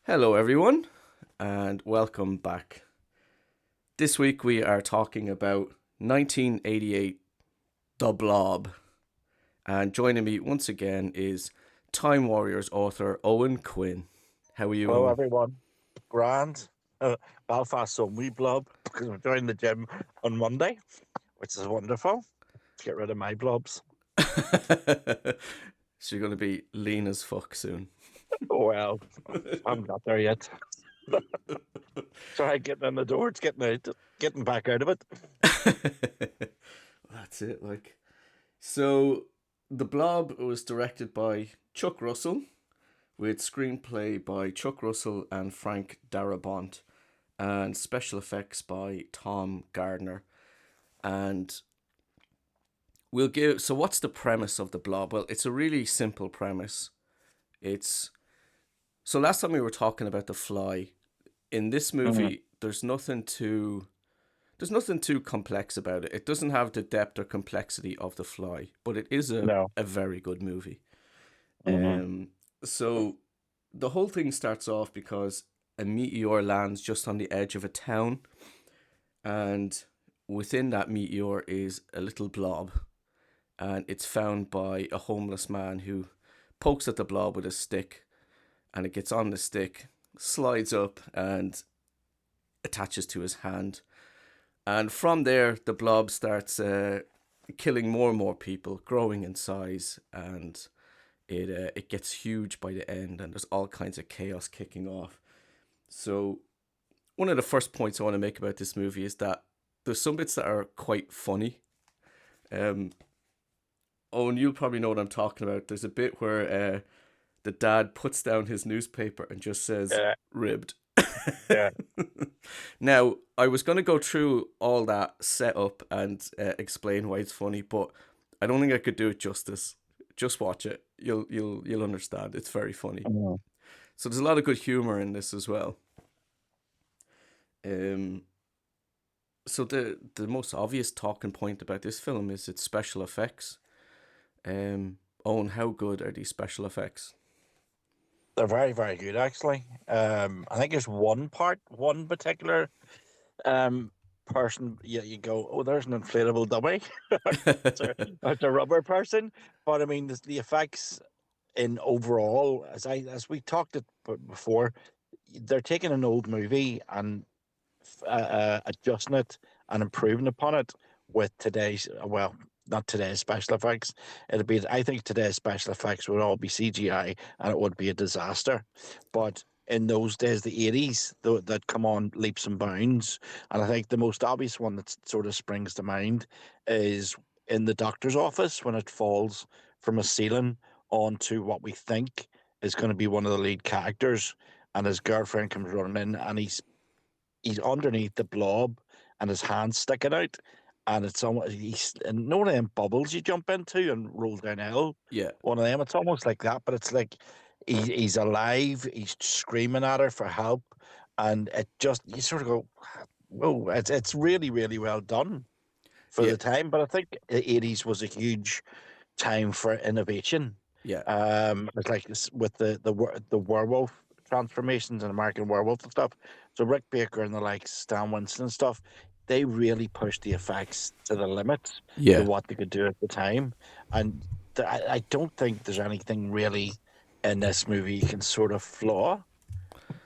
Hello, everyone, and welcome back. This week we are talking about 1988, The Blob. And joining me once again is Time Warriors author Owen Quinn. How are you, Hello, Owen? everyone. Grand. Belfast on we blob because I'm joining the gym on Monday, which is wonderful. To get rid of my blobs. So you're going to be lean as fuck soon. Oh, well, I haven't got there yet. Try getting in the door. It's getting out, getting back out of it. That's it. So, The Blob was directed by Chuck Russell, with screenplay by Chuck Russell and Frank Darabont, and special effects by Tom Gardner. And we'll give. So, what's the premise of The Blob? Well, it's a really simple premise. It's so last time we were talking about The Fly. In this Mhm. movie, there's nothing too complex about it. It doesn't have the depth or complexity of The Fly, but it is a, No. a very good movie. Hmm. Um, so the whole thing starts off because a meteor lands just on the edge of a town, and within that meteor is a little blob, and it's found by a homeless man who pokes at the blob with a stick, and it gets on the stick, slides up, and attaches to his hand. And from there, the blob starts killing more and more people, growing in size, and it gets huge by the end, and there's all kinds of chaos kicking off. So one of the first points I want to make about this movie is that there's some bits that are quite funny. Um, oh, and you'll probably know what I'm talking about. There's a bit where the dad puts down his newspaper and just says Yeah. "ribbed." Yeah. Now, I was going to go through all that setup and explain why it's funny, but I don't think I could do it justice. Just watch it. You'll understand. It's very funny. Mhm. So there's a lot of good humor in this as well. Um, so the most obvious talking point about this film is its special effects. Owen, how good are these special effects? They're very, very good, actually. I think there's one particular um person. Yeah, you go, oh, there's an inflatable dummy. It's a rubber person, but I mean, the effects in overall, as we talked before, they're taking an old movie and adjusting it and improving upon it with today's well, not today's special effects. It'd be I think today's special effects would all be CGI and it would be a disaster. But in those days, the 80s, that come on leaps and bounds. And I think the most obvious one that sort of springs to mind is in the doctor's office when it falls from a ceiling onto what we think is going to be one of the lead characters. And his girlfriend comes running in, and he's underneath the blob, and his hand's sticking out, and it's almost he's and one of them bubbles you jump into and roll downhill. Yeah, One of them, it's almost like that, but it's like he's alive. He's screaming at her for help, and it just you sort of go, "Whoa!" It's really really well done for yeah, the time. But I think the 80s was a huge time for innovation. yeah, It's like with the werewolf transformations and American Werewolf and stuff. So Rick Baker and the likes, Stan Winston and stuff, they really pushed the effects to the limits to yeah, what they could do at the time. And I don't think there's anything really in this movie you can sort of flaw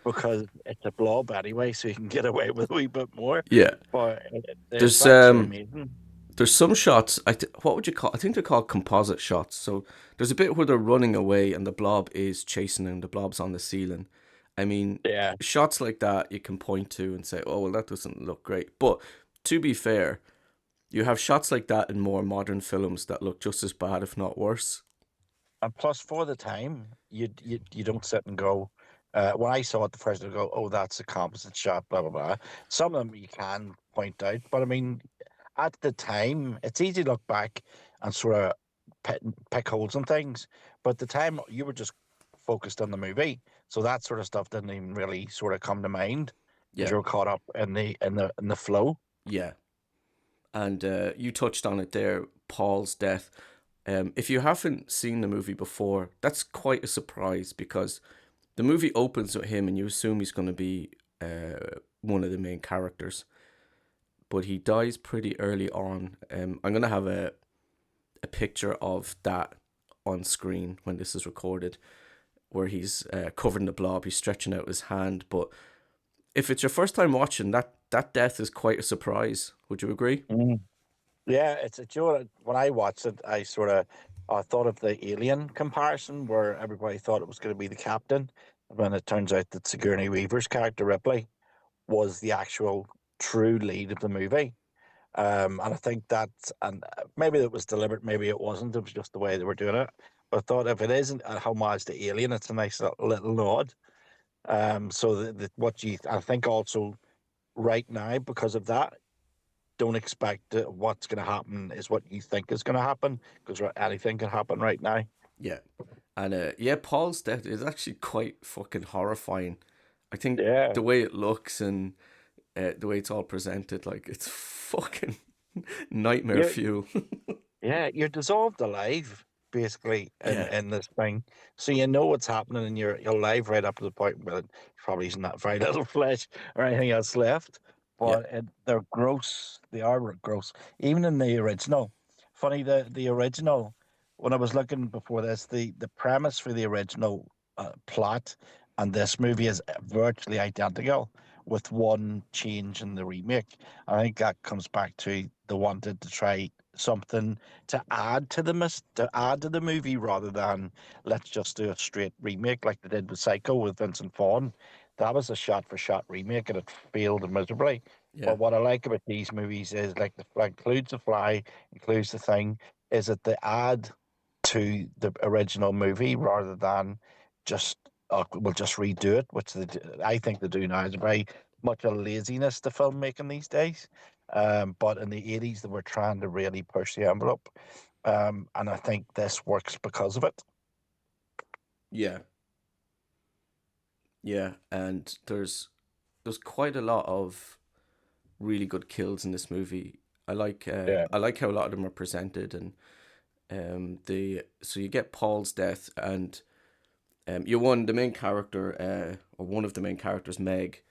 because it's a blob anyway, so you can get away with a wee bit more. yeah. But the There's effects are amazing. there's some shots. What would you call? I think they're called composite shots. So there's a bit where they're running away and the blob is chasing them. The blob's on the ceiling. I mean, Yeah. shots like that you can point to and say, "Oh, well, that doesn't look great." But to be fair, you have shots like that in more modern films that look just as bad, if not worse. And plus, for the time, you don't sit and go. When I saw it the first, time, I go, "Oh, that's a composite shot." Blah blah blah. Some of them you can point out, but I mean, at the time, it's easy to look back and sort of pick holes and things. But at the time, you were just focused on the movie, so that sort of stuff didn't even really sort of come to mind because Yeah, you were caught up in the flow. yeah. And you touched on it there, Paul's death. If you haven't seen the movie before, that's quite a surprise because the movie opens with him, and you assume he's going to be one of the main characters, but he dies pretty early on. I'm gonna have a picture of that on screen when this is recorded, where he's covered in the blob. He's stretching out his hand, but if it's your first time watching, that death is quite a surprise. Would you agree? Mm. Yeah, it's a, you know what, when I watched it, I sort of thought of the Alien comparison where everybody thought it was going to be the captain, when it turns out that Sigourney Weaver's character Ripley was the actual true lead of the movie. And I think that, and maybe it was deliberate, maybe it wasn't. It was just the way they were doing it. But I thought if it isn't a homage to Alien, it's a nice little nod. So what you, I think also right now because of that, don't expect that what's going to happen is what you think is going to happen because anything can happen right now. Yeah, and yeah, Paul's death is actually quite fucking horrifying. I think Yeah. the way it looks and the way it's all presented, like it's fucking nightmare Yeah. fuel. Yeah, you're dissolved alive basically in Yeah, this thing, so you know what's happening, and you're alive right up to the point where it probably isn't that very little flesh or anything else left. yeah, But they're gross. They are gross. Even in the original, funny the original. When I was looking before this, the premise for the original plot and this movie is virtually identical, with one change in the remake. I think that comes back to they wanted to try something to add to to add to the movie rather than let's just do a straight remake like they did with Psycho with Vincent Vaughn. That was a shot for shot remake and it failed miserably. yeah, But what I like about these movies is like the includes the fly, includes the thing, is that they add to the original movie rather than just we'll just redo it, which I think they do now. It's very much a laziness to filmmaking these days. But in the 80s, they were trying to really push the envelope. And I think this works because of it. yeah, yeah. And there's quite a lot of really good kills in this movie. Yeah, I like how a lot of them are presented, and the so you get Paul's death, and you one the main character or one of the main characters, Meg,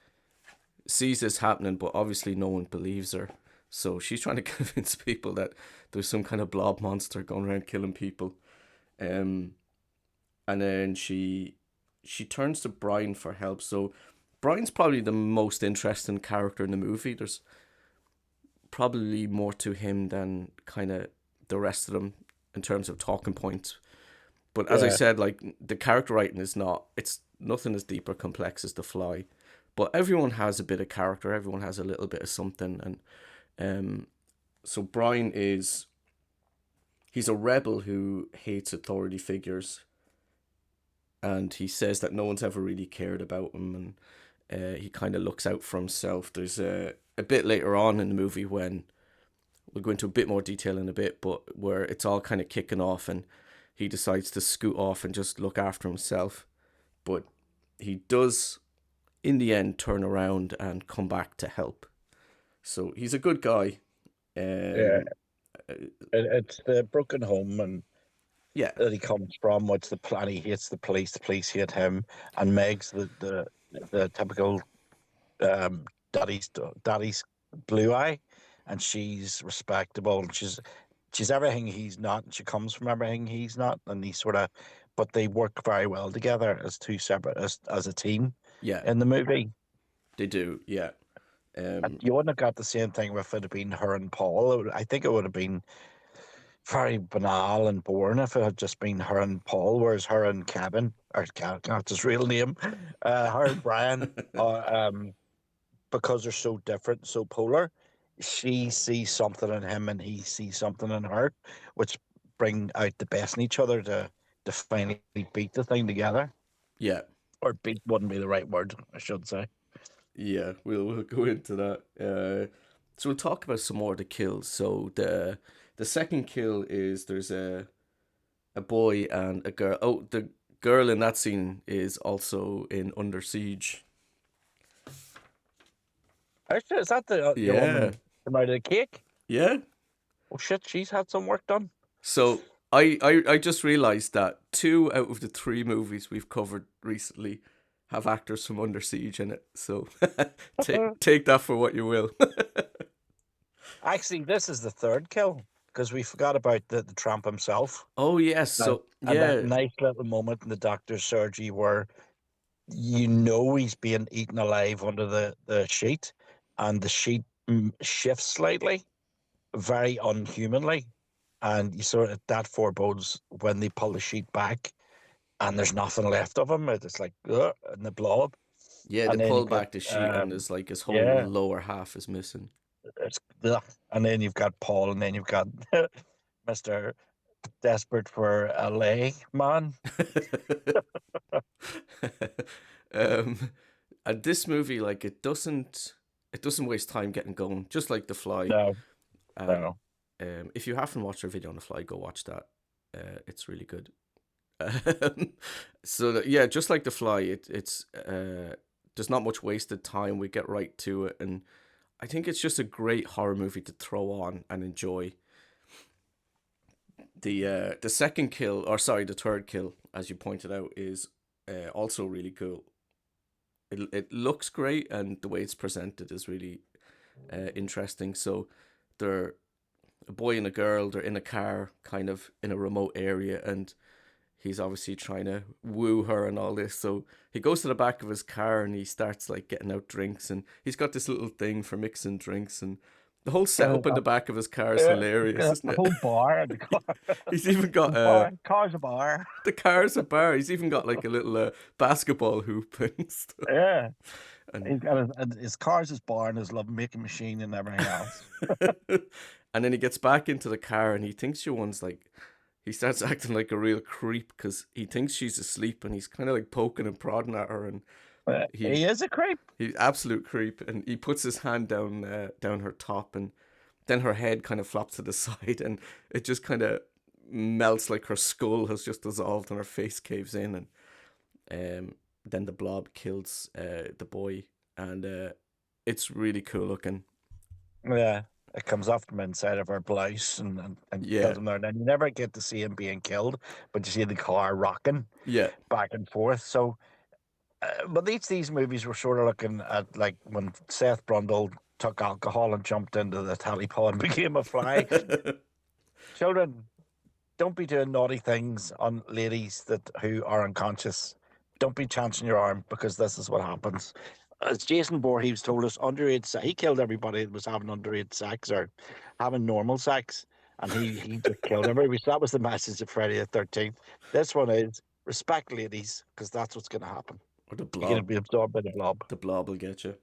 sees this happening, but obviously no one believes her. So she's trying to convince people that there's some kind of blob monster going around killing people. Um, and then she turns to Brian for help. So Brian's probably the most interesting character in the movie. There's probably more to him than kind of the rest of them in terms of talking points. But as I yeah, said, like the character writing is not, it's nothing as deep or complex as The Fly. But everyone has a bit of character, everyone has a little bit of something. And so Brian is, he's a rebel who hates authority figures. And he says that no one's ever really cared about him. And he kind of looks out for himself. There's a bit later on in the movie when we'll go into a bit more detail in a bit, but where it's all kind of kicking off and he decides to scoot off and just look after himself. But he does, in the end, turn around and come back to help. So he's a good guy. yeah. Um, uh, It's the broken home and yeah, that he comes from, which the plan he hates the police hate him, and Meg's the typical daddy's daddy's blue eye, and she's respectable and she's everything he's not, and she comes from everything he's not, and he sort of, but they work very well together as two separate as a team yeah, in the movie. they do. Yeah, And um, you wouldn't have got the same thing if it had been her and Paul. I think it would have been very banal and boring if it had just been her and Paul, whereas her and Kevin, or not his real name, her and Brian are because they're so different, so polar. She sees something in him, and he sees something in her, which bring out the best in each other to finally beat the thing together. yeah, Or beat wouldn't be the right word, I should say. yeah. We'll go into that. So we'll talk about some more of the kills. So the second kill is there's a boy and a girl. Oh, the girl in that scene is also in Under Siege. Actually, is that the Yeah, woman from out of the cake? yeah. Oh shit, she's had some work done. So I just realized that two out of the three movies we've covered recently have actors from Under Siege in it. So take that for what you will. Actually, this is the third kill because we forgot about the tramp himself. Oh yes, Now, so and that yeah, nice little moment in the doctor's surgery where you know he's being eaten alive under the sheet, and the sheet shifts slightly, very unhumanly, and you sort of that forebodes when they pull the sheet back and there's nothing left of him. It's like and the blob, yeah, they and then pull you've got back the sheet and there's like his whole yeah, lower half is missing. it's and then you've got Paul, and then you've got Mister Desperate for a lay man. um, and this movie, like, it doesn't waste time getting going, just like The Fly. No, And no. if you haven't watched our video on The Fly, go watch that. It's really good. Um, so that, yeah, just like The Fly, it's there's not much wasted time. We get right to it, and I think it's just a great horror movie to throw on and enjoy. The second kill, or sorry, the third kill, as you pointed out, is also really cool. It looks great, and the way it's presented is really interesting. So they're a boy and a girl. They're in a car, kind of in a remote area, and he's obviously trying to woo her and all this. So he goes to the back of his car and he starts like getting out drinks, and he's got this little thing for mixing drinks, and the whole setup in the back of his car is It's hilarious, got isn't a it? whole bar in the car. He's even got Bar, car's a bar. the car's a bar. He's even got like a little basketball hoop and stuff. Yeah, And he's got his car's his bar and his love making machine and everything else. and then he gets back into the car and he thinks your one's like he starts acting like a real creep because he thinks she's asleep and he's kind of like poking and prodding at her and he He is a creep. he's absolute creep and he puts his hand down her top and then her head kind of flops to the side and it just kind of melts like her skull has just dissolved and her face caves in and then the blob kills the boy and it's really cool looking. Yeah, it comes off from inside of her blouse and kills Yeah, him there. And then you never get to see him being killed, but you see the car rocking yeah. back and forth. So, but these movies were sort of looking at like when Seth Brundle took alcohol and jumped into the telepod and became a fly. Children, don't be doing naughty things on ladies that who are unconscious. Don't be chancing your arm because this is what happens. As Jason Voorhees told us, he killed everybody that was having underage sex or having normal sex, and he just killed everybody. So that was the message of Friday the 13th. This one is respect ladies because that's what's going to happen. Or the You're going to blob. be absorbed by the blob. The blob will get you.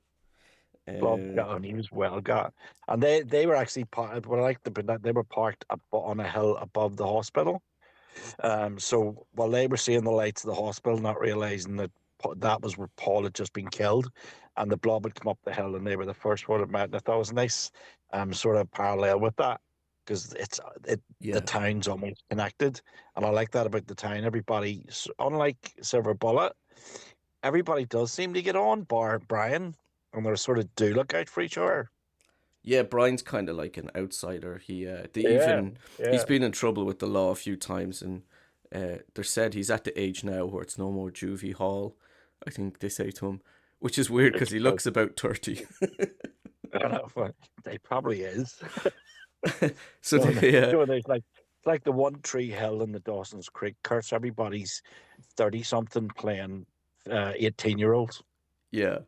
Blob Uh, got on. He was well got, and they were actually parked. What I like the they were parked up on a hill above the hospital. So while they were seeing the lights of the hospital, not realizing that that was where Paul had just been killed, and the blob had come up the hill, and they were the first one that met. And I thought it was a nice, sort of parallel with that because the yeah. town's almost connected, and I like that about the town. Everybody, unlike Silver Bullet, everybody does seem to get on, bar Brian, and they sort of do look out for each other. Yeah, Brian's kind of like an outsider. Yeah, He's yeah. been in trouble with the law a few times, and they're said he's at the age now where it's no more juvie hall. I think they say to him, which is weird because It's he looks about 30. I don't know, but they probably is. So Going they, going there's like it's like the One Tree Hill in the Dawson's Creek curse. Everybody's 30 something playing 18-year-olds. yeah,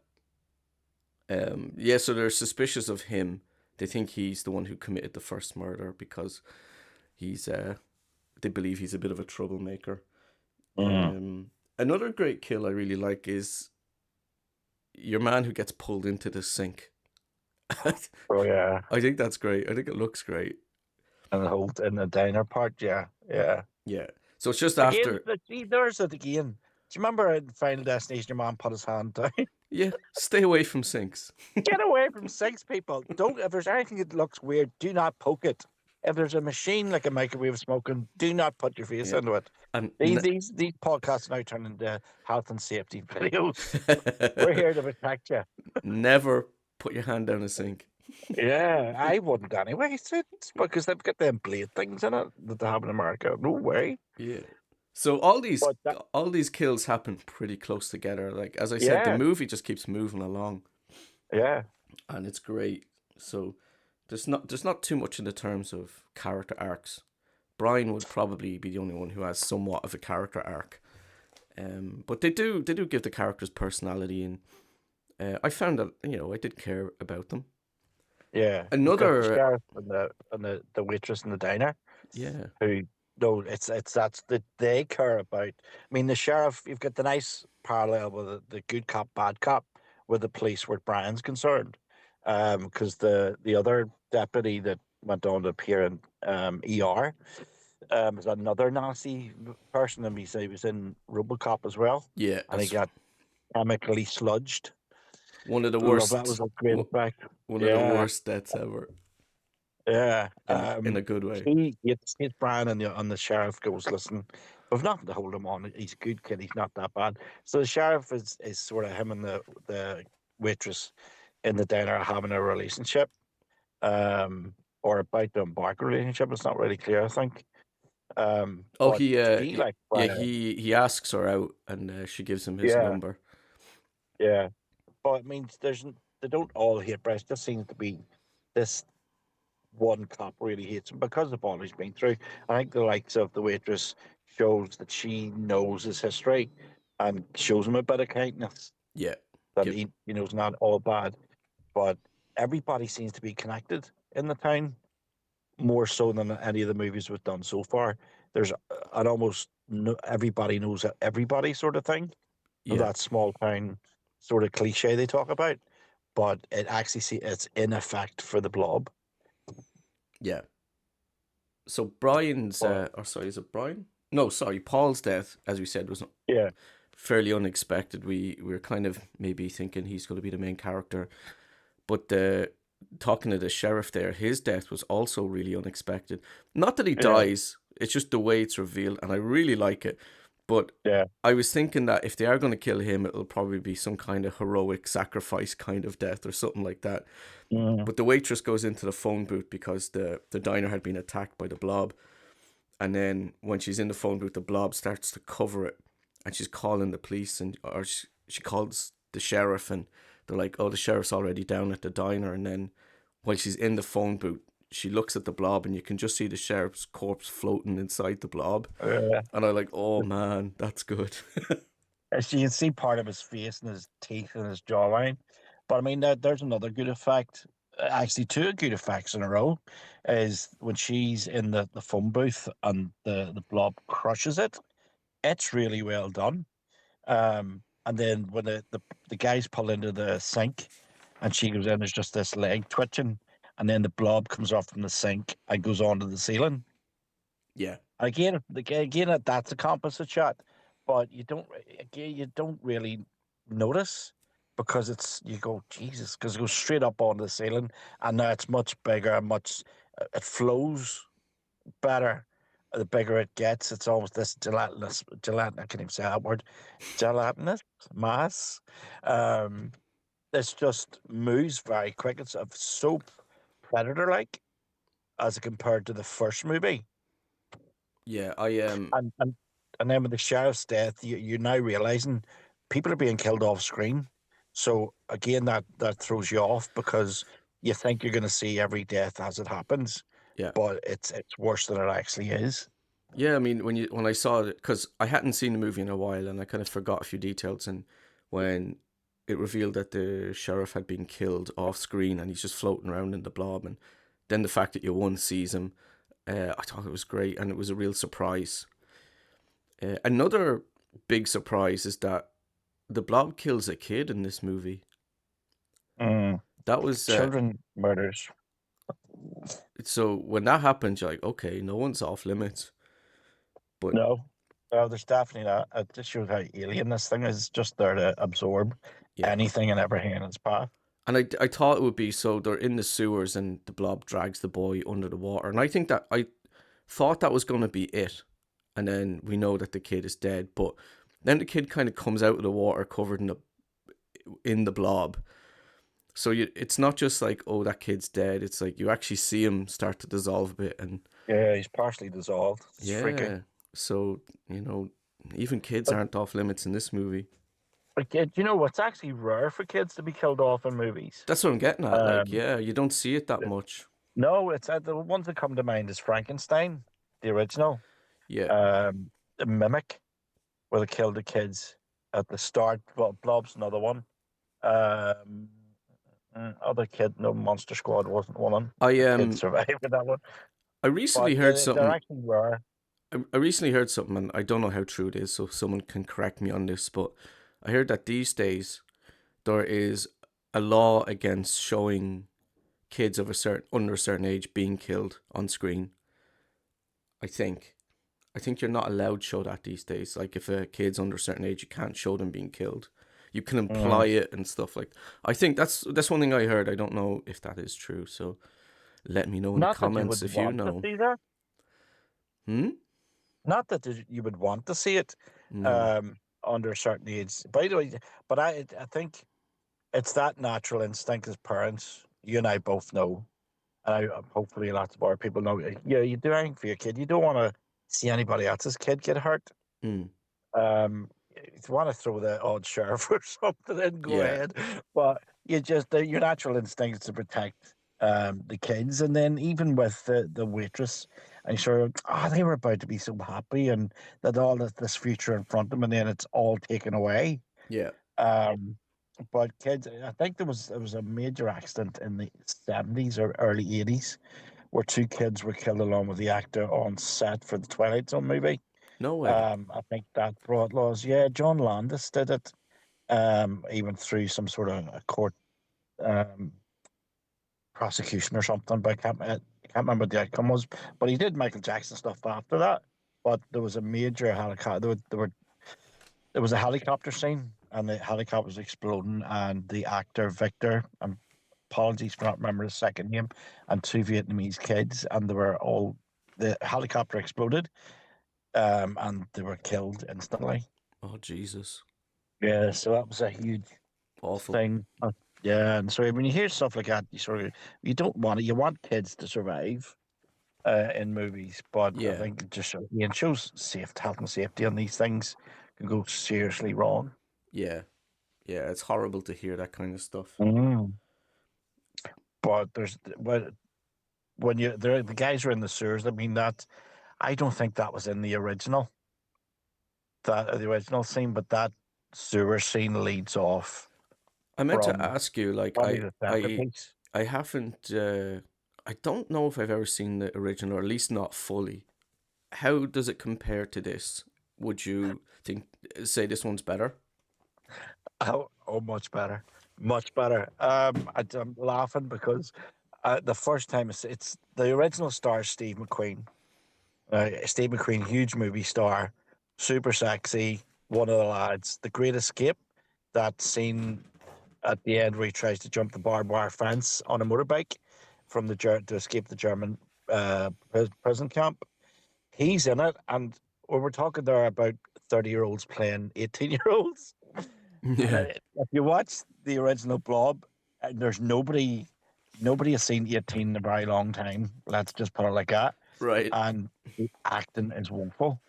yeah. So they're suspicious of him. They think he's the one who committed the first murder because he's, they believe he's a bit of a troublemaker. Mm. Another great kill I really like is your man who gets pulled into the sink. Oh yeah. I think that's great. I think it looks great. And the whole in the diner part, yeah, yeah. Yeah. So it's just Again, after. see, there's it again. Do you remember in Final Destination your man put his hand down? Yeah. Stay away from sinks. Get away from sinks, people. Don't if there's anything that looks weird, do not poke it. If there's a machine like a microwave smoking, do not put your face Yeah. into it. And These podcasts now turn into health and safety videos. We're here to protect you. never put your hand down a sink. Yeah, I wouldn't anyway. It's because they've got them blade things in it that they have in America. No way. Yeah. So all these But that, all these kills happen pretty close together. Like as I said, the yeah, movie just keeps moving along, yeah, and it's great. So there's not too much in the terms of character arcs. Brian would probably be the only one who has somewhat of a character arc. But they do give the characters personality, and I found that I did care about them. yeah. You've got the Another sheriff and the waitress in the diner yeah who no, it's that's that they care about. I mean, the sheriff. You've got the nice parallel with the good cop, bad cop, with the police where Brian's concerned, because the other deputy that went on to appear in ER, is another nasty person, and he was in RoboCop as well, yeah and he that's got chemically sludged. one of the Love that was worst a great effect. one of the Yeah, worst deaths ever yeah. in a good way. He gets Brian and the sheriff goes, listen, we've nothing to hold him on. He's a good kid. He's not that bad. So the sheriff is sort of him and the waitress in the diner are having a relationship, um, or about to embark a relationship. It's not really clear, I think. Oh, But he like yeah, Brian. he asks her out, and she gives him his Yeah, number. yeah. But it means they don't all hate Brian. It just seems to be this one cop really hates him because of all he's been through. I think the likes of the waitress shows that she knows his history and shows him a bit of kindness, Yeah, that yep, he knows not all bad. But everybody seems to be connected in the town more so than any of the movies we've done so far. There's an almost no, everybody knows everybody sort of thing. yeah, That small town sort of cliche they talk about, but it actually it's in effect for the blob. yeah. So Brian's, But or sorry, is it Brian? No, sorry, Paul's death, as we said, was yeah, fairly unexpected. We were kind of maybe thinking he's going to be the main character, but talking to the sheriff there, his death was also really unexpected. Not that he yeah, dies; it's just the way it's revealed, and I really like it. But yeah. I was thinking that if they are going to kill him, it'll probably be some kind of heroic sacrifice kind of death or something like that. Mm. But the waitress goes into the phone booth because the diner had been attacked by the blob. And then when she's in the phone booth, the blob starts to cover it, and she's calling the police, and or she calls the sheriff, and they're like, "Oh, the sheriff's already down at the diner." And then while she's in the phone booth, she looks at the blob, and you can just see the sheriff's corpse floating inside the blob. Yeah. And I'm like, "Oh man, that's good." As you can see part of his face and his teeth and his jawline. But I mean, there's another good effect. Actually, two good effects in a row is when she's in the phone booth and the blob crushes it. It's really well done. And then when the guys pull into the sink and she goes in, there's just this leg twitching, and then the blob comes off from the sink and goes onto the ceiling. Yeah, Again, that's a composite shot, but you don't really notice because it's you go Jesus because it goes straight up on the ceiling, and now it's much bigger, much it flows better. The bigger it gets, it's almost this gelatin. I can't even say that word. Gelatinous mass. Um, this just moves very quick. It's so predator like as compared to the first movie. yeah. I And and and then with the sheriff's death, you're now realizing people are being killed off screen. So again, that throws you off because you think you're going to see every death as it happens, yeah. but it's worse than it actually is. Yeah, I mean, when I saw it, because I hadn't seen the movie in a while, and I kind of forgot a few details, and when it revealed that the sheriff had been killed off screen, and he's just floating around in the blob, and then the fact that your one sees him, I thought it was great, and it was a real surprise. Another big surprise is that the blob kills a kid in this movie. Mm. That was Children murders. so when that happened, you're like, okay, no one's off limits, but No, no, there's definitely not. It just shows how alien this thing is. Just there to absorb yeah. anything and everything in its path. And I thought it would be so they're in the sewers and the blob drags the boy under the water. And I thought that was going to be it. And then we know that the kid is dead. But then the kid kind of comes out of the water covered in the blob. So it's not just like, oh, that kid's dead. It's like you actually see him start to dissolve a bit, and Yeah, he's partially dissolved. It's freaky. yeah. So you know, even kids But, aren't off limits in this movie. do you know what's actually rare for kids to be killed off in movies? That's what I'm getting at. Like, Um, yeah, you don't see it that much. no, it's the ones that come to mind is Frankenstein, the original, Yeah. the Mimic, where they killed the kids at the start. Well, Blob's another one. Um, Other kid, no, Monster Squad wasn't one of them. I The kids survived with that one. I But recently heard yeah, they're something. actually rare. I recently heard something, and I don't know how true it is, so someone can correct me on this. But I heard that these days there is a law against showing kids of a certain under a certain age being killed on screen. I think. I think you're not allowed to show that these days. Like if a kid's under a certain age, you can't show them being killed. You can imply Mm. it and stuff like. I think that's one thing I heard. I don't know if that is true. So let me know in the Not that you comments would if you want to know. see that. Hmm. Not that you would want to see it No. under a certain age. By the way, but I think it's that natural instinct as parents. You and I both know, and hopefully lots of other people know. Yeah, you do anything for your kid. You don't want to see anybody else's kid get hurt. Hmm. If you want to throw the odd sheriff or something in, go Yeah. ahead. But you just your natural instinct is to protect the kids, and then even with the waitress, I'm sure they were about to be so happy and that all this future in front of them, and then it's all taken away. Yeah. Um, but kids, I think there was a major accident in the 70s or early 80s where two kids were killed along with the actor on set for the Twilight Zone movie. No way. I think that brought laws. Yeah, John Landis did it. He went through some sort of a court um, prosecution or something, but I can't remember what the outcome was. But he did Michael Jackson stuff after that. But there was a major helicopter. There was a helicopter scene, and the helicopter was exploding, and the actor Victor. Apologies for not remembering his second name, and two Vietnamese kids, and they were all. The helicopter exploded, and they were killed instantly. Oh Jesus. Yeah, so that was a huge Awful. thing. Yeah, and so when you hear stuff like that, you don't want it. You want kids to survive in movies, but I Yeah. think it just again shows health and safety on these things can go seriously wrong. Yeah. Yeah. It's horrible to hear that kind of stuff. Mm. But when the guys are in the sewers, I mean that I don't think that was in the original scene, but that sewer scene leads off I meant to from ask you, like, probably the centerpiece. I haven't, I don't know if I've ever seen the original, or at least not fully. How does it compare to this? Would you think, say this one's better? Oh, much better, much better. I'm laughing because the first time it's the original star Steve McQueen. Steve McQueen, huge movie star, super sexy, one of the lads. The Great Escape, that scene at the end where he tries to jump the barbed wire fence on a motorbike from to escape the German prison camp. He's in it, and we were talking there about 30-year-olds playing 18-year-olds. And Yeah. if you watch the original Blob, there's nobody has seen 18 in a very long time. Let's just put it like that. Right. And the acting is woeful,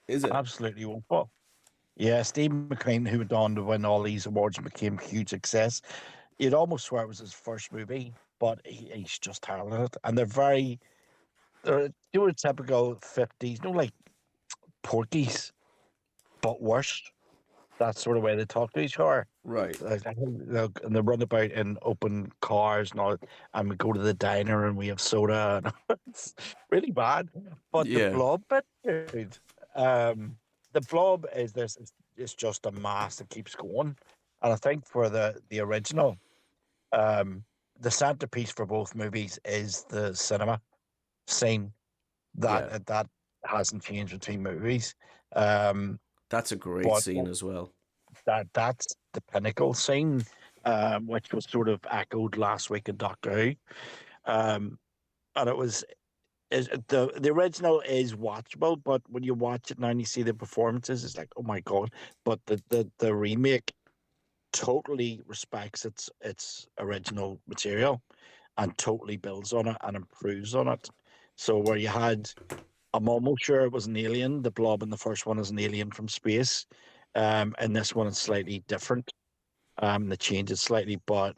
Is it? absolutely woeful. Yeah, Steve McQueen, who went on to win all these awards and became a huge success, you'd almost swear it was his first movie, but he's just terrible at it. And they're doing typical 50s, like porkies, but worse. That sort of way they talk to each other. Right. And they run about in open cars and all, and we go to the diner and we have soda. And it's really bad. But the Yeah. blob bit, dude, the blob is this. It's just a mass that keeps going. And I think for the original, um, the centerpiece for both movies is the cinema scene. Yeah. That hasn't changed between movies. Um, That's a great but scene as well. that's the pinnacle scene, which was sort of echoed last week in Doctor Who. And it was is the original is watchable, but when you watch it now and you see the performances, it's like, oh my god! But the remake totally respects its original material and totally builds on it and improves on it. So where you had, I'm almost sure it was an alien. The Blob in the first one is an alien from space. And this one is slightly different. They change it slightly, but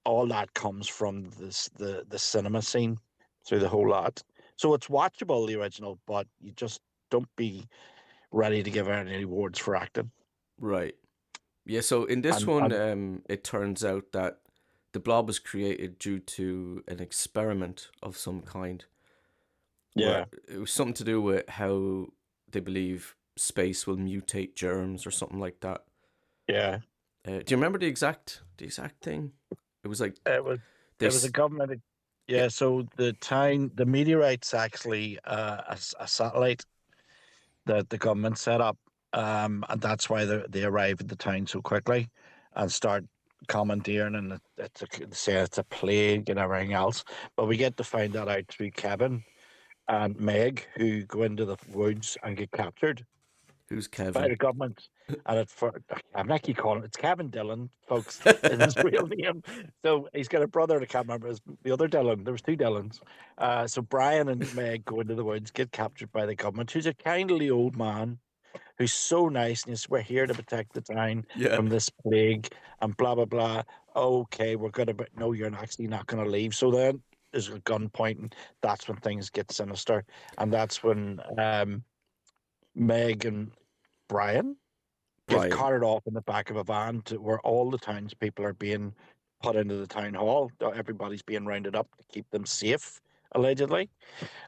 all that comes from the cinema scene through the whole lot. So it's watchable, the original, but you just don't be ready to give out any awards for acting. Right. Yeah, so in this one, And it turns out that the blob was created due to an experiment of some kind, where yeah, it was something to do with how they believe space will mutate germs or something like that. yeah. Do you remember the exact thing? It was like It was they, it was a s- government. yeah, Yeah, so the meteorite's actually a satellite that the government set up, and that's why they arrive at the town so quickly and start commandeering, and they say it's a plague and everything else. But we get to find that out through Kevin and Meg, who go into the woods and get captured who's by Kevin? the government. And I'm not keep calling it's Kevin Dillon, folks, is his real name. So he's got a brother, I can't remember the other Dillon. There was two Dillons. So Brian and Meg go into the woods, get captured by the government, who's a kindly old man who's so nice and he's, we're here to protect the town Yeah, from this plague and blah blah blah. Okay, we're gonna, but no, you're actually not gonna leave. So then there's a gun pointing. That's when things get sinister, and that's when Meg and Brian get Brian. carted off in the back of a van to where all the townspeople are being put into the town hall. Everybody's being rounded up to keep them safe, allegedly.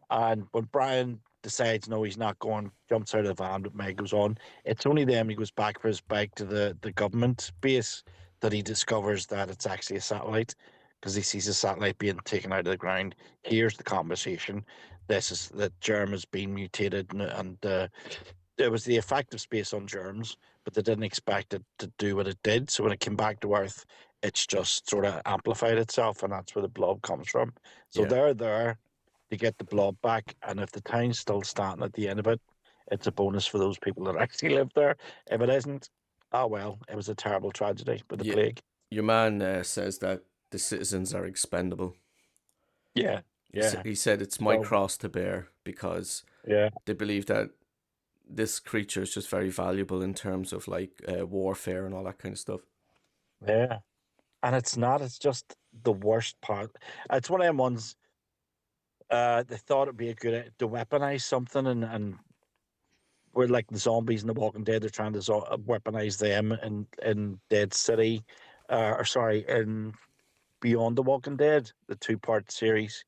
And when Brian decides no, he's not going, jumps out of the van, but Meg goes on. It's only then he goes back for his bike to the government base that he discovers that it's actually a satellite because he sees a satellite being taken out of the ground. Here's the conversation. This is that germ has been mutated, and it was the effect of space on germs, but they didn't expect it to do what it did. So when it came back to Earth, it's just sort of amplified itself, and that's where the blob comes from. So Yeah, they're there to get the blob back, and if the town's still standing at the end of it, it's a bonus for those people that actually live there. If it isn't, oh well, it was a terrible tragedy with the yeah. plague. Your man says that the citizens are expendable. Yeah, yeah. He said it's my So cross to bear because yeah, they believe that this creature is just very valuable in terms of like warfare and all that kind of stuff. yeah. And it's not. It's just the worst part. It's one of them ones. They thought it'd be a good to weaponize something, and we're like the zombies in The Walking Dead. They're trying to weaponize them in Dead City, or sorry, in Beyond the Walking Dead, the two-part series.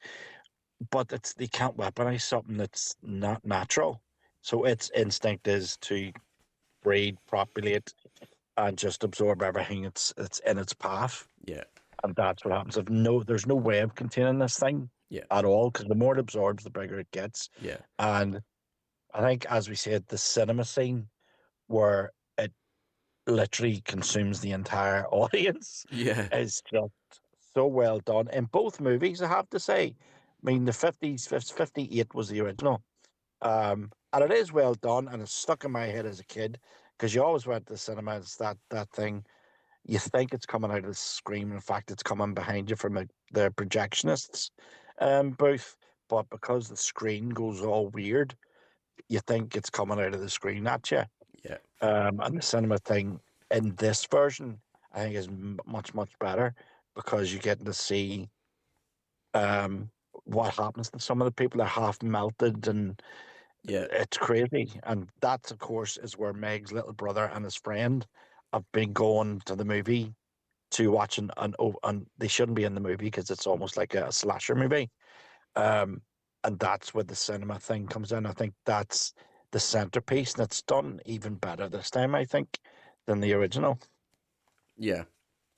But it's they can't weaponize something that's not natural. So its instinct is to breed, populate, and just absorb everything it's in its path. Yeah, And that's what happens. If no, there's no way of containing this thing yeah, at all because the more it absorbs, the bigger it gets. yeah, And I think, as we said, the cinema scene where it literally consumes the entire audience yeah, is just so well done in both movies. I have to say, I mean, the 58 was the original, and it is well done, and it's stuck in my head as a kid because you always went to the cinema. It's that thing. You think it's coming out of the screen. In fact, it's coming behind you from the projectionists booth, but because the screen goes all weird, you think it's coming out of the screen at you. yeah, And the cinema thing in this version, I think, is much better because you get to see um, what happens to some of the people. They're half melted, and yeah, it's crazy. And that, of course, is where Meg's little brother and his friend have been going to the movie to watch and they shouldn't be in the movie because it's almost like a slasher movie. Um, and that's where the cinema thing comes in. I think that's the centerpiece, and it's done even better this time, I think, than the original. yeah.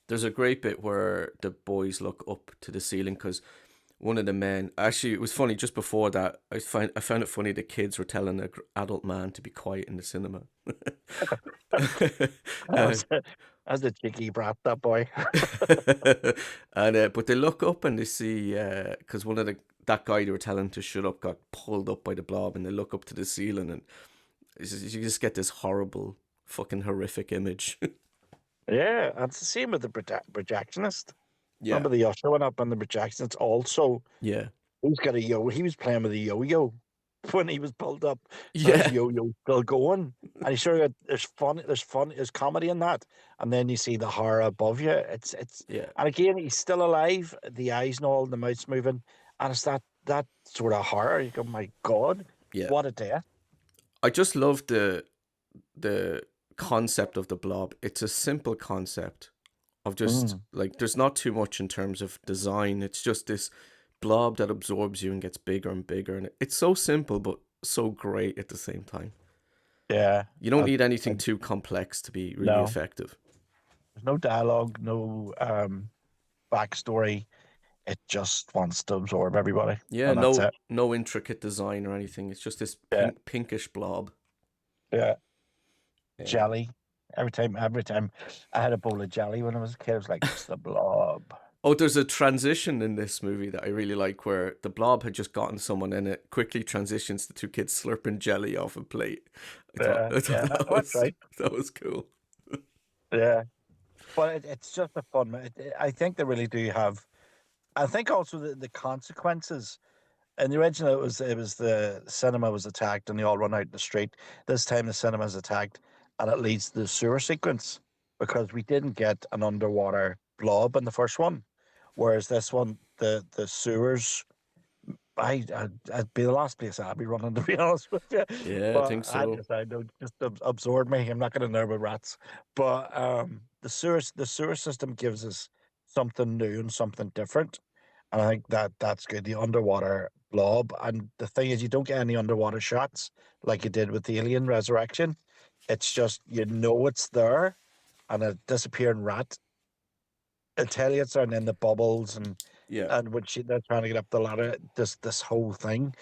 There's a great bit where the boys look up to the ceiling because one of the men. Actually, it was funny. Just before that, I found it funny. The kids were telling an adult man to be quiet in the cinema. uh, As as a cheeky brat, that boy. and but they look up and they see because one of the that guy they were telling to shut up got pulled up by the blob, and they look up to the ceiling, and you just get this horrible, fucking horrific image. Yeah, and it's the same with the projectionist. Yeah, Remember the usher went up on the projectionist also. yeah, He's got a yo. He was playing with a yo-yo when he was pulled up, so his yeah, yo-yo still going. And he sure got there's comedy in that. And then you see the horror above you. It's yeah, and again he's still alive, the eyes and all, the mouth's moving, and it's that sort of horror. You go, my God, yeah. what a death! I just love the concept of the blob. It's a simple concept of just Mm, like there's not too much in terms of design. It's just this blob that absorbs you and gets bigger and bigger, and it's so simple but so great at the same time. yeah, You don't need I anything too complex to be really no, effective. there's no dialogue, no backstory. It just wants to absorb everybody, Yeah, and that's it. no intricate design or anything. It's just this Yeah, pinkish blob. yeah. Yeah. Jelly. Every time I had a bowl of jelly when I was a kid, I was like, it's the blob. Oh, there's a transition in this movie that I really like where the blob had just gotten someone and it quickly transitions to two kids slurping jelly off a plate. Yeah, I thought yeah, that's right. that was cool. Yeah, but it's just a fun. I think they really do have. I think also the consequences. In the original, it was the cinema was attacked and they all run out in the street. This time, the cinema is attacked and it leads to the sewer sequence because we didn't get an underwater blob in the first one, whereas this one, the sewers I'd be the last place I'd be running, to be honest with you. Yeah, I But think I so. decide no, just absorb me. I'm not going to know about rats. But the sewer system gives us something new and something different, and I think that's good. The underwater blob, and the thing is, you don't get any underwater shots like you did with the Alien Resurrection. It's just it's there, and a disappearing rat until it's and then the bubbles Yeah. and when they're trying to get up the ladder, this whole thing.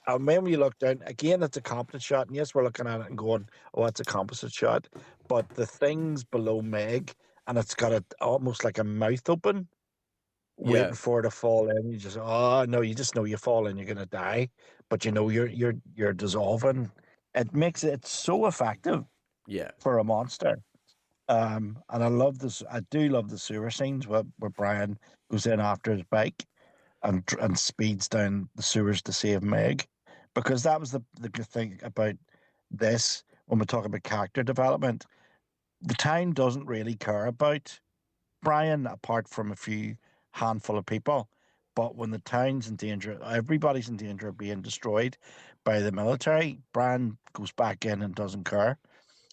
And when we look down again, it's a composite shot, and yes, we're looking at it and going, "Oh, it's a composite shot," but the things below Meg, and it's got it almost like a mouth open, Yeah. waiting for it to fall in. You just, oh no, you just know you fall in, you're gonna die, but you know you're dissolving. It makes it so effective Yeah. for a monster. And I love this. I do love the sewer scenes where Brian goes in after his bike and speeds down the sewers to save Meg, because that was the good thing about this. When we talk about character development, the town doesn't really care about Brian apart from a few handful of people. But when the town's in danger, everybody's in danger of being destroyed by the military. Brian goes back in and doesn't care.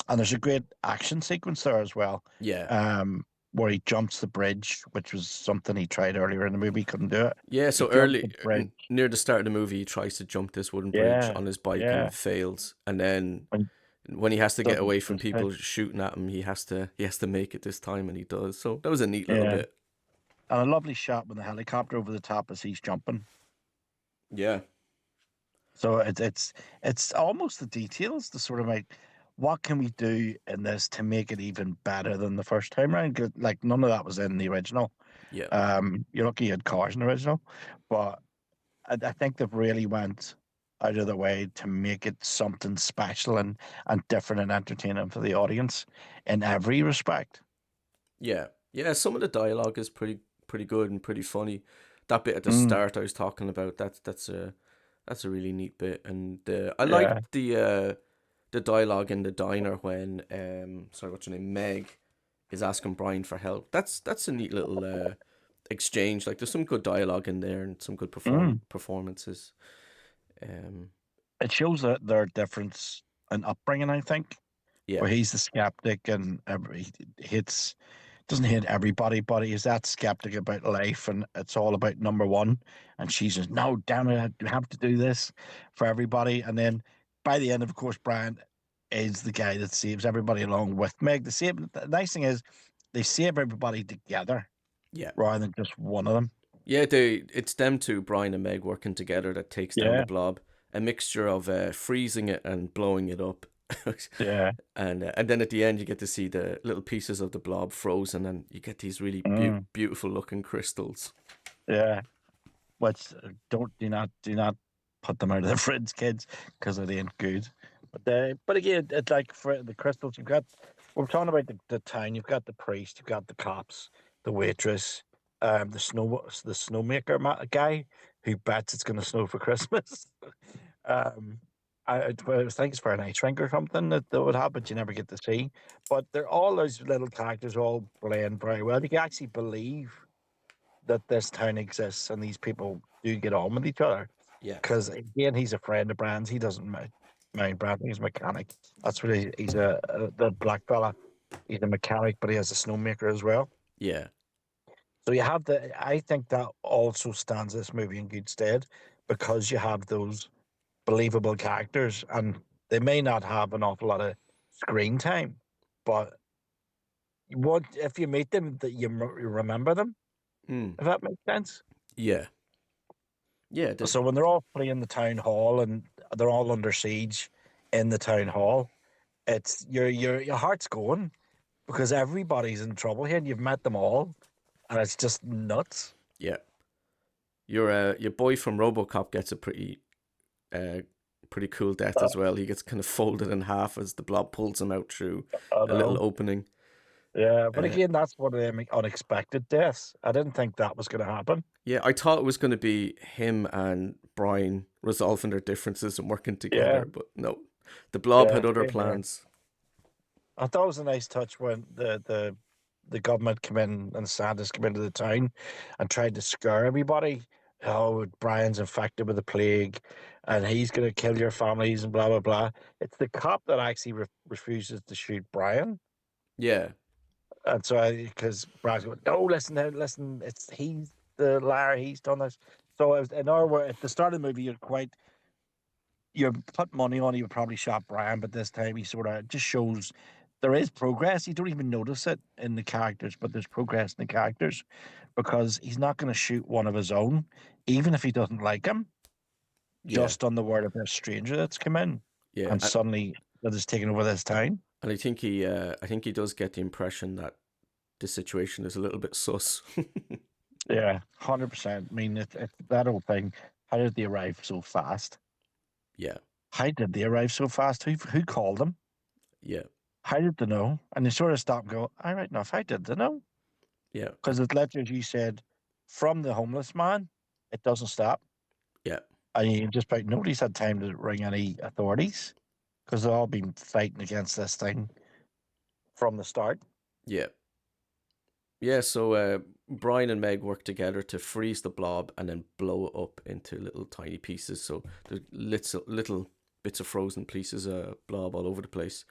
And there's a great action sequence there as well, Yeah. where he jumps the bridge, which was something he tried earlier in the movie, couldn't do it. Yeah, He so jumps early the bridge. near the start of the movie he tries to jump this wooden bridge Yeah, on his bike and yeah. it fails. And then And when he has to get doesn't away from supposed to. people shooting at him, he has to make it this time and he does. So that was a neat little Yeah. bit. And a lovely shot with the helicopter over the top as he's jumping. Yeah. So it's almost the details to sort of like what can we do in this to make it even better than the first time round? 'Cause, like none of that was in the original. Yeah. You're lucky you had cars in the original, but I think they've really went out of their way to make it something special and different and entertaining for the audience in every respect. Yeah. Yeah, some of the dialogue is pretty good and pretty funny. That bit at the Mm, start I was talking about, that's a really neat bit and I yeah. liked the dialogue in the diner when sorry, what's her name? Meg is asking Brian for help. That's a neat little exchange. Like there's some good dialogue in there and some good Mm. performances. Um, It shows that their difference in upbringing, I think, yeah, where he's the skeptic and he hits doesn't hate everybody, but he's that skeptic about life, and it's all about number one. And she's just, no, damn it, I have to do this for everybody. And then by the end, of course, Brian is the guy that saves everybody along with Meg. The nice thing is they save everybody together yeah, rather than just one of them. yeah. It's them two, Brian and Meg, working together that takes down the Yeah, blob. A mixture of freezing it and blowing it up, yeah, and then at the end you get to see the little pieces of the blob frozen, and you get these really mm, beautiful looking crystals. yeah. Which don't do not put them out of the fridge, kids, because it ain't good. But again, it's like for the crystals you've got. we're talking about the town. You've got the priest, you've got the cops, the waitress, the snowmaker guy who bets it's going to snow for Christmas. um, I think it's for an ice rink or something that would happen, but you never get to see. But they're all those little characters all blend very well. You can actually believe that this town exists and these people do get on with each other. Yeah, Because again, he's a friend of Brand's. He doesn't mind Brand. He's a mechanic. That's what he's the black fella. He's a mechanic, but he has a snowmaker as well. yeah, So you have the. I think that also stands this movie in good stead because you have those believable characters, and they may not have an awful lot of screen time, but what if you meet them that you remember them? mm, If that makes sense. yeah, yeah. So when they're all playing the town hall and they're all under siege in the town hall, it's your heart's going because everybody's in trouble here and you've met them all, and it's just nuts. Yeah. Your boy from RoboCop gets a uh, pretty cool death Uh, as well. He gets kind of folded in half as the blob pulls him out through I a little know. opening. Yeah, but Uh, again, that's one of them unexpected deaths. I didn't think that was going to happen. yeah, I thought it was going to be him and Brian resolving their differences and working Yeah, together, but no, the blob yeah, had other same here. plans. I thought it was a nice touch when the government come in and scientists come into the town and tried to scare everybody. Oh, Brian's infected with the plague, and he's going to kill your families and blah blah blah. It's the cop that actually refuses to shoot Brian, Yeah, and so because Brian's going, no, listen, now, listen, it's he's the liar, he's done this. So it was, in our word, at the start of the movie, you put money on he would probably shot Brian, but this time he sort of just shows there is progress. You don't even notice it in the characters, but there's progress in the characters because he's not going to shoot one of his own, even if he doesn't like him, yeah, just on the word of a stranger that's come in yeah, and suddenly that is taking over this town. and I think he does get the impression that the situation is a little bit sus. Yeah, 100%. I mean, that whole thing. How did they arrive so fast? Yeah, How did they arrive so fast? Who called them? yeah, How did they know? And they sort of stop and go, all right, enough. How did they know? yeah, Because it literally, as you said, from the homeless man, it doesn't stop. yeah, And you just about nobody's had time to ring any authorities because they've all been fighting against this thing from the start. yeah. Yeah, so Brian and Meg work together to freeze the blob and then blow it up into little tiny pieces. So there's little bits of frozen pieces of blob all over the place.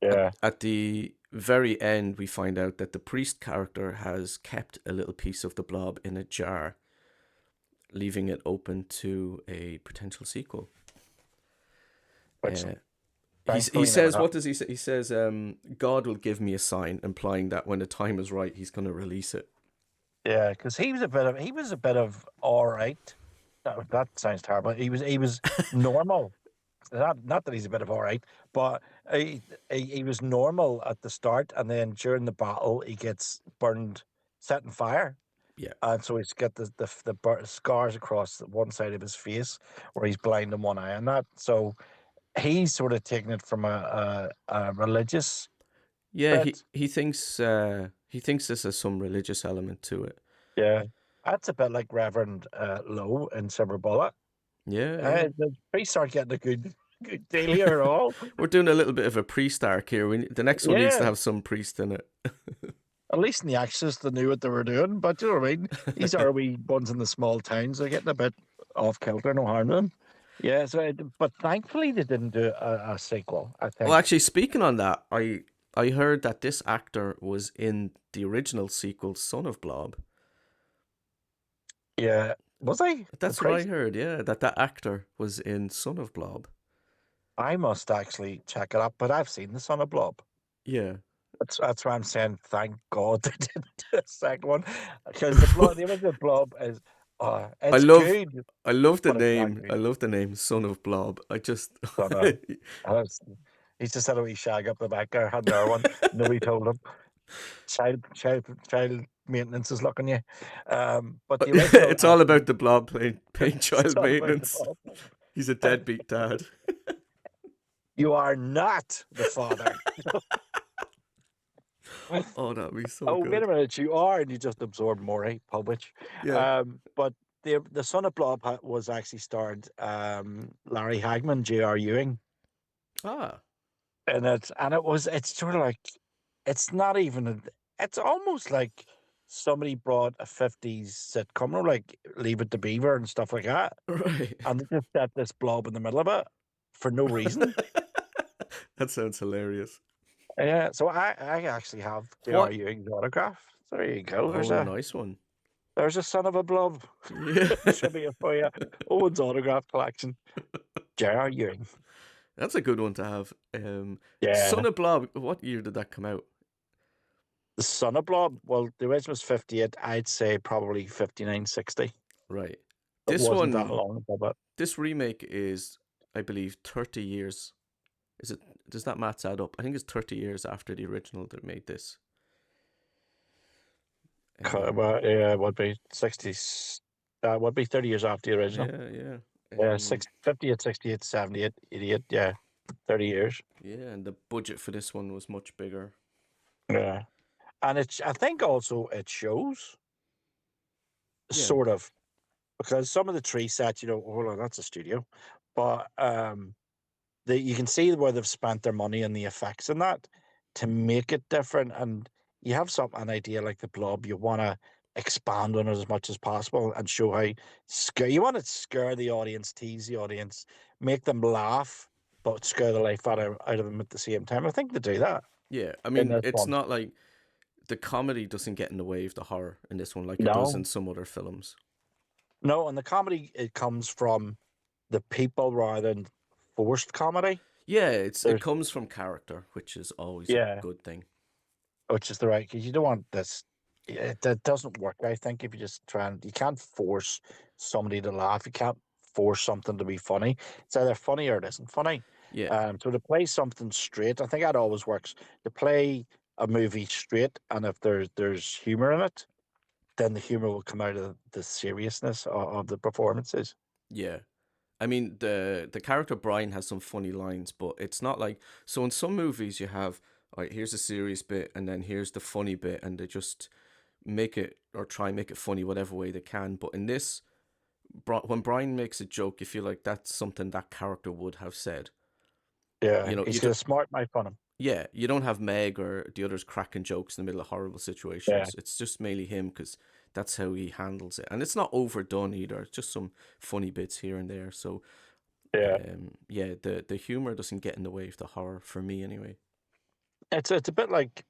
Yeah. At the very end, we find out that the priest character has kept a little piece of the blob in a jar, leaving it open to a potential sequel. Which Uh, he thankfully never says, what happened. does he say? He says, God will give me a sign, implying that when the time is right, he's going to release it. Yeah, because he was a bit of all right. That sounds terrible. He was normal. Not that he's a bit of all right, but he was normal at the start, and then during the battle, he gets burned, set on fire. Yeah, And so he's got scars across one side of his face where he's blind in one eye and that. So he's sort of taking it from a religious yeah. bit. He thinks this has some religious element to it. Yeah. That's a bit like Reverend Lowe in Silver Bullet. Yeah, yeah. The priests aren't getting a good deal here at all. We're doing a little bit of a priest arc here. The next one needs to Yeah. have some priest in it. At least in the Exorcist, they knew what they were doing. But you know what I mean? These are wee ones in the small towns. They're getting a bit off kilter, no harm to them. Yeah, but thankfully they didn't do a sequel, I Well, think. actually, speaking on that, I heard that this actor was in the original sequel, Son of Blob. Yeah. Was I the That's what I priest? heard. Yeah, that actor was in Son of Blob. I must actually check it up, but I've seen the Son of Blob. Yeah. That's why I'm saying thank God they didn't do a second one. Because the original Blob is I it's love good, I love the but it's not name. I good. love the name Son of Blob. I just Son of I was, he's just had a wee shag up the back there, had another one. Nobody told him. Child maintenance is looking you. But the original it's all about actually the Blob paying it's child all about the maintenance. Blob. He's a deadbeat dad. You are not the father. Oh, that'd be so Oh, wait a good. minute, you are, and you just absorbed Maury, Pulwich. Yeah. But the son of Blob was actually starred Larry Hagman, J.R. Ewing, Ah, and it's sort of like it's not even it's almost like somebody brought a 50s sitcom, like Leave It to Beaver and stuff like that, right. and they just set this blob in the middle of it for no reason. That sounds hilarious. Yeah, so I actually have J.R. What? Ewing's autograph. So there you go. Oh, nice one. There's a son of a blob. Yeah. Trivia for you. Owen's autograph collection. J.R. Ewing. That's a good one to have. Son Yeah. of Blob, what year did that come out? The son of Blob. Well, the original was 58. I'd say probably 59, 60. Right. It This wasn't that one, long ago, but this remake is, I believe, 30 years. Is it? Does that maths add up? I think it's 30 years after the original that made this. Um, about, yeah, it would be 60. Would be 30 years after the original. yeah, yeah. Yeah, 58, 68, 78, 88. Yeah, 30 years. Yeah, and the budget for this one was much bigger. Yeah. And I think also it shows Yeah, sort of because some of the tree sets, hold on, that's a studio, but you can see where they've spent their money and the effects in that to make it different. And you have an idea like the blob, you want to expand on it as much as possible and show how you want to scare the audience, tease the audience, make them laugh, but scare the life out of them at the same time. I think they do that yeah. I in mean, this it's one. not like the comedy doesn't get in the way of the horror in this one like it does in No, some other films. no, and the comedy it comes from the people rather than forced comedy. Yeah, it There's comes from character, which is always a yeah, good thing. which is the right because you don't want this. That doesn't work. I think if you just try and you can't force somebody to laugh. You can't force something to be funny. It's either funny or it isn't funny. Yeah, So to play something straight, I think that always works. To play a movie straight, and if there's humor in it, then the humor will come out of the seriousness of the performances. yeah. I mean, the character Brian has some funny lines, but it's not like so. In some movies, you have all right, here's a serious bit, and then here's the funny bit, and they just make it or try and make it funny whatever way they can. But in this, when Brian makes a joke, you feel like that's something that character would have said. Yeah, You know, he's got a smart mouth on him. yeah, you don't have Meg or the others cracking jokes in the middle of horrible Yeah, situations. It's just mainly him because that's how he handles it, and it's not overdone either. It's just some funny bits here and there. So, yeah. yeah, the humor doesn't get in the way of the horror for me anyway. It's a bit like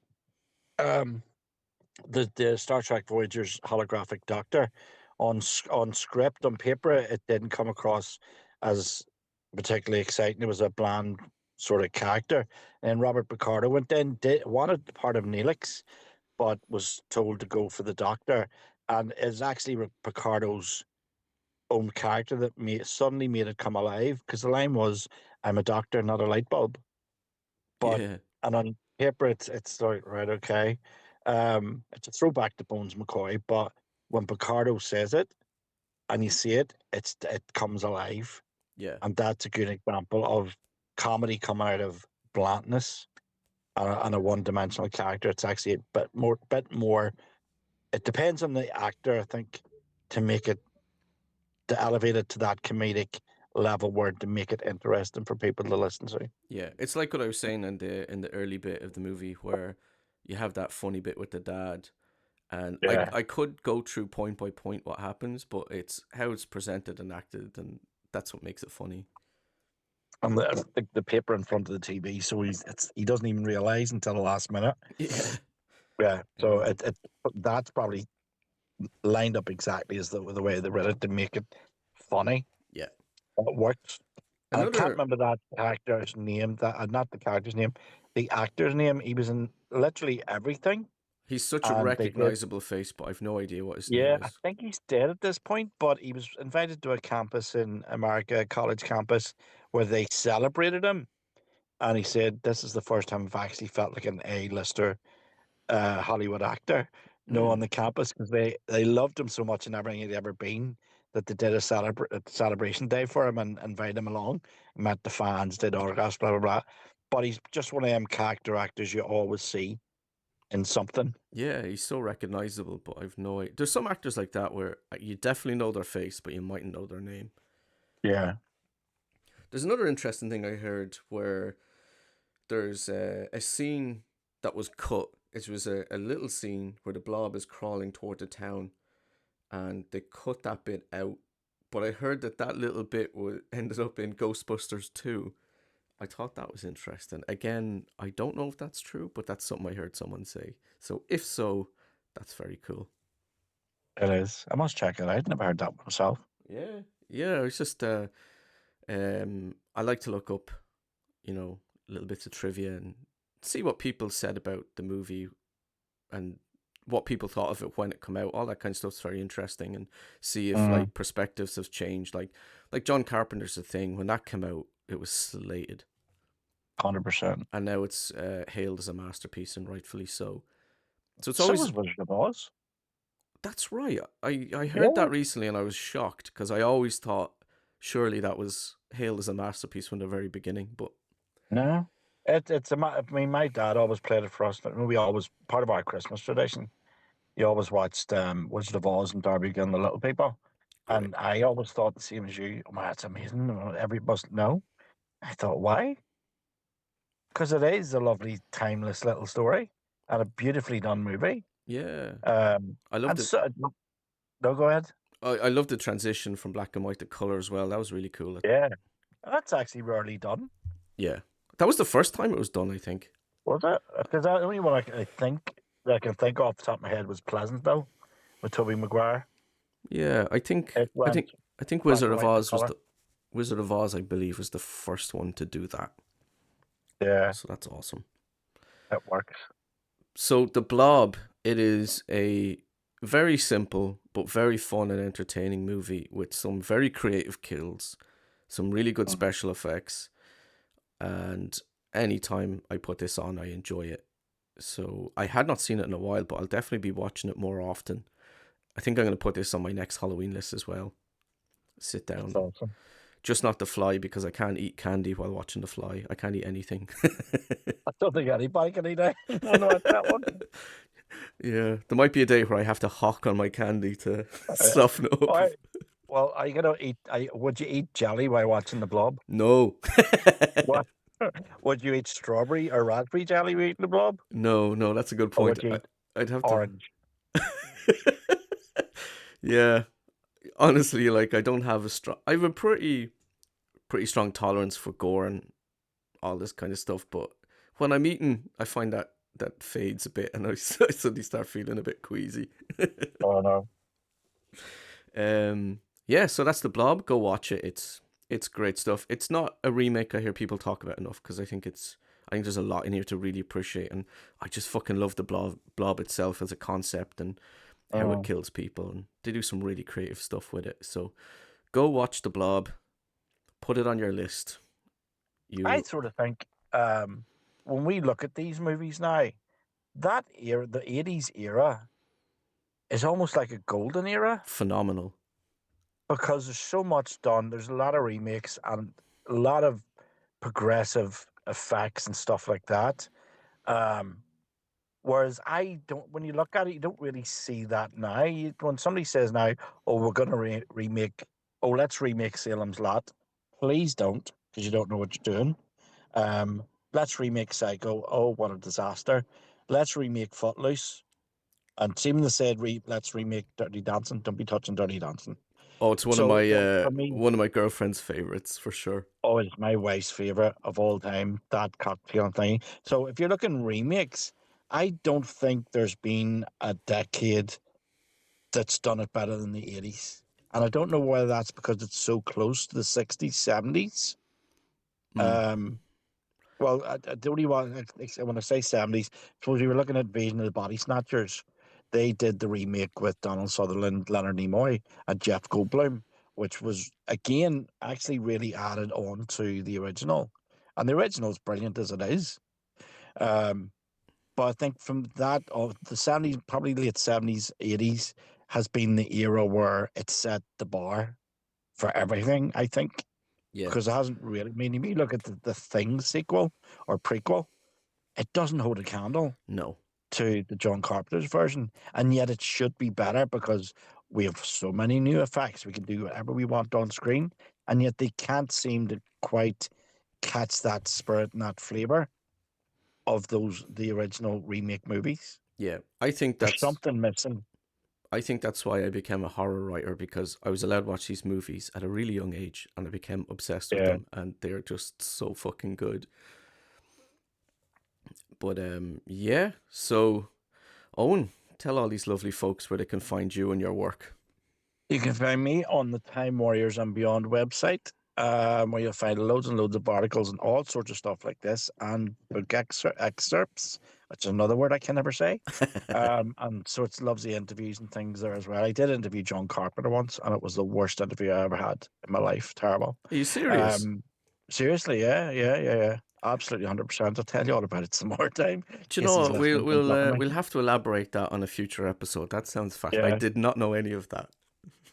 um the Star Trek Voyager's holographic Doctor on script on paper. It didn't come across as particularly exciting. It was a bland sort of character, and Robert Picardo went in, wanted part of Neelix, but was told to go for the Doctor, and it's actually Picardo's own character that suddenly made it come alive because the line was, "I'm a doctor, not a light bulb." But Yeah, and on paper, it's like right, okay. It's a throwback to Bones McCoy, but when Picardo says it and you see it, it comes alive, yeah, and that's a good example of comedy coming out of bluntness and a one-dimensional character. It's actually a bit more. It depends on the actor, I think, to make it to elevate it to that comedic level where to make it interesting for people to listen to. yeah. It's like what I was saying in the early bit of the movie where you have that funny bit with the dad, and Yeah. I could go through point by point what happens, but it's how it's presented and acted, and that's what makes it funny. On the paper in front of the TV, so he doesn't even realize until the last minute. Yeah. Yeah, so Um, that's probably lined up exactly as the way they read it to make it funny. yeah. It works. And I can't Another, remember that actor's name. That not the character's name, the actor's name. He was in literally everything, he's such a and they did. recognizable face, but I've no idea what his name Yeah, I is. think he's dead at this point, but he was invited to a campus in America, a college campus, where they celebrated him, and he said, "This is the first time I've actually felt like an A-lister Hollywood actor, on Mm, the campus because they loved him so much and everything he'd ever been that they did a celebration day for him and invited him along. Met the fans, did autographs, blah blah blah. But he's just one of them character actors you always see. in something. Yeah, he's so recognizable, but I've no idea. There's some actors like that where you definitely know their face, but you mightn't know their name. Yeah. There's another interesting thing I heard where there's a scene that was cut. It was a little scene where the blob is crawling toward the town, and they cut that bit out. But I heard that that little bit ended up in Ghostbusters 2. I thought that was interesting. Again, I don't know if that's true, but that's something I heard someone say. So if so, that's very cool. It is. I must check it out. Never heard that myself. Yeah, yeah. It's just I like to look up, little bits of trivia and see what people said about the movie and what people thought of it when it came out. All that kind of stuff's very interesting, and see if Mm, like perspectives have changed. Like John Carpenter's The Thing, when that came out, it was slated, 100%. and now it's hailed as a masterpiece, and rightfully so. So it's So always was Wizard of Oz. that's right. I heard Yeah. that recently, and I was shocked because I always thought surely that was hailed as a masterpiece from the very beginning, but No. I mean, my dad always played it for us. We always, part of our Christmas tradition, you always watched Wizard of Oz and Darby and the Little People. great. And I always thought the same as you. Oh, my, that's amazing. Every must know. I thought, why? Because it is a lovely, timeless little story and a beautifully done movie. Yeah, Um, I loved and it. so, no, go ahead. I loved the transition from black and white to color as well. That was really cool. Yeah, that's actually rarely done, Yeah, that was the first time it was done, I think. was it? Because the only one I think that I can think off the top of my head was Pleasantville with Toby Maguire. Yeah, It I went think, I think black Wizard and of white to Oz was color. the Wizard of Oz, I believe, was the first one to do that. Yeah, So that's awesome. it works. So the Blob, it is a very simple but very fun and entertaining movie with some very creative kills, some really good Mm. special effects, and anytime I put this on, I enjoy it. So I had not seen it in a while, but I'll definitely be watching it more often. I think I'm going to put this on my next Halloween list as well. Sit It's down. awesome. Just not The Fly because I can't eat candy while watching The Fly. I can't eat anything. I don't think anybody can eat it. I know it's that one. Yeah, there might be a day where I have to hawk on my candy to Uh, soften up. I, well, are you gonna eat? Would you eat jelly while watching the Blob? No. What? Would you eat strawberry or raspberry jelly while eating the Blob? No, no, that's a good Or point. would you eat I'd have to. orange? Yeah, honestly, like I don't have a strong. I have a pretty strong tolerance for gore and all this kind of stuff, but when I'm eating, I find that fades a bit, and I suddenly start feeling a bit queasy. Oh no. Yeah, so that's the Blob. Go watch it. It's great stuff. It's not a remake I hear people talk about enough because I think there's a lot in here to really appreciate, and I just fucking love the Blob itself as a concept and how it Mm. kills people, and they do some really creative stuff with it. So go watch the Blob. Put it on your list. I You sort of think when we look at these movies now, that era, the 80s era, is almost like a golden era phenomenal. because there's so much done. There's a lot of remakes and a lot of progressive effects and stuff like that. Um, Whereas I don't, when you look at it, you don't really see that now. When somebody says now, "Oh, we're going to remake," "Oh, let's remake Salem's Lot," please don't, because you don't know what you're doing. Let's remake Psycho. Oh, what a disaster! Let's remake Footloose. And seeming to said, let's remake Dirty Dancing. Don't be touching Dirty Dancing. Oh, it's So, like for me, one of my girlfriend's favorites for sure. oh, it's my wife's favorite of all time. That cocktail thing. So, if you're looking remakes, I don't think there's been a decade that's done it better than the 80s. And I don't know whether that's because it's so close to the 60s, 70s. Mm, Um, well, the only one, when I say 70s, suppose you were looking at Invasion of the Body Snatchers. They did the remake with Donald Sutherland, Leonard Nimoy, and Jeff Goldblum, which was, again, actually really added on to the original. And the original is brilliant as it is. Um, but I think from that of the 70s, probably late 70s, 80s, has been the era where it set the bar for everything, I think. yeah. Because it hasn't really, I mean, if you look at the Thing sequel or prequel, it doesn't hold a candle. No. to the John Carpenter's version, and yet it should be better because we have so many new effects. We can do whatever we want on screen, and yet they can't seem to quite catch that spirit and that flavor of the original remake movies. Yeah, There's something missing. I think that's why I became a horror writer, because I was allowed to watch these movies at a really young age and I became obsessed with Yeah, them, and they're just so fucking good. But yeah, so Owen, tell all these lovely folks where they can find you and your work. you can find me on the Time Warriors and Beyond website, where you'll find loads and loads of articles and all sorts of stuff like this, and book excerpts, which is another word I can never say. And so it's loves the interviews and things there as well. I did interview John Carpenter once, and it was the worst interview I ever had in my life. Terrible. Are you serious? Um, Seriously, yeah. Absolutely, 100%. I'll tell you all about it some more time. In Do you know case he's what? listening and comes up with me. We'll have to elaborate that on a future episode. That sounds fast. I Yeah, did not know any of that.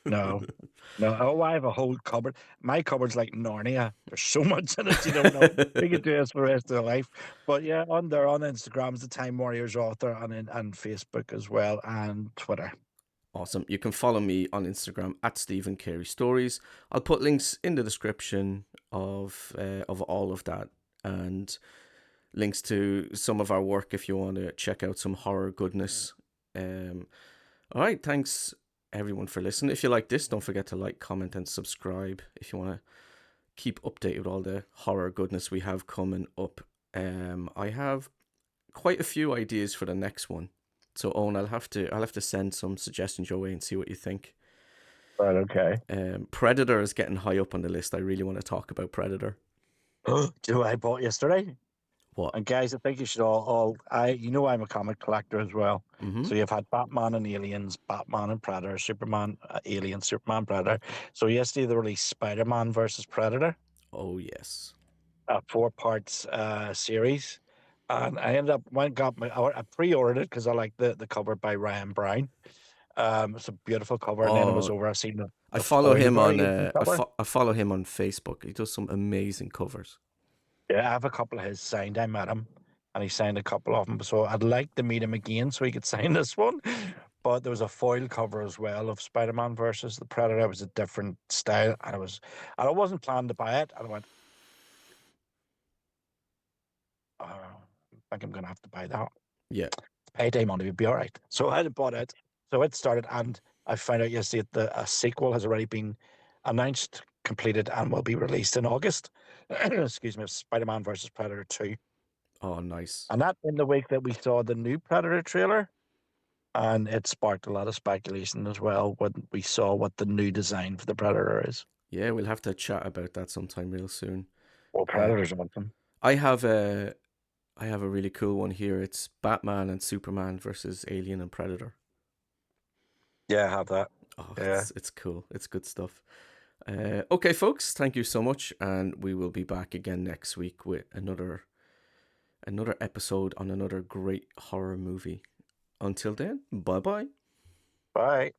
no, no. Oh, I have a whole cupboard. My cupboard's like Narnia. There's so much in it, you don't know. We could do this for the rest of the life. But yeah, on there on Instagram is the Time Warriors author, and Facebook as well, and Twitter. Awesome. You can follow me on Instagram at Stephen Carey Stories. I'll put links in the description of all of that, and links to some of our work if you want to check out some horror goodness. Um, all right, thanks everyone for listening. If you like this, don't forget to like, comment, and subscribe if you want to keep updated with all the horror goodness we have coming up. I have quite a few ideas for the next one. So Owen, I'll have to send some suggestions your way and see what you think. Right, okay. Predator is getting high up on the list. I really want to talk about Predator. Do you know what I bought yesterday? What? And guys, I think you should I'm a comic collector as well. Mm-hmm. So you've had Batman and Aliens, Batman and Predator, Superman, Alien, Superman, Predator. So yesterday they released Spider-Man versus Predator, Oh yes. a 4 parts series. And I ended up I pre-ordered it because I like the cover by Ryan Brown. It's a beautiful cover, and then it was Oh, over. I seen I the follow foil him on variation cover. I follow him on Facebook. He does some amazing covers. Yeah, I have a couple of his signed. I met him, and he signed a couple of them. So I'd like to meet him again so he could sign this one. But there was a foil cover as well of Spider-Man versus the Predator. It was a different style, and I wasn't planning to buy it. And I went, I think I'm gonna have to buy that. Yeah. Payday money would be all right. So I had bought it. So it started, and I found out yesterday that a sequel has already been announced, completed, and will be released in August. Excuse me, Spider-Man versus Predator 2. Oh, nice. And that in the week that we saw the new Predator trailer, and it sparked a lot of speculation as well when we saw what the new design for the Predator is. Yeah, we'll have to chat about that sometime real soon. Well, Uh, Predator's awesome. I have a I have a really cool one here. It's Batman and Superman versus Alien and Predator. Yeah, I have that. Oh, Yeah. it's cool. It's good stuff. Okay, folks, thank you so much, and we will be back again next week with another episode on another great horror movie. Until then, bye bye. Bye.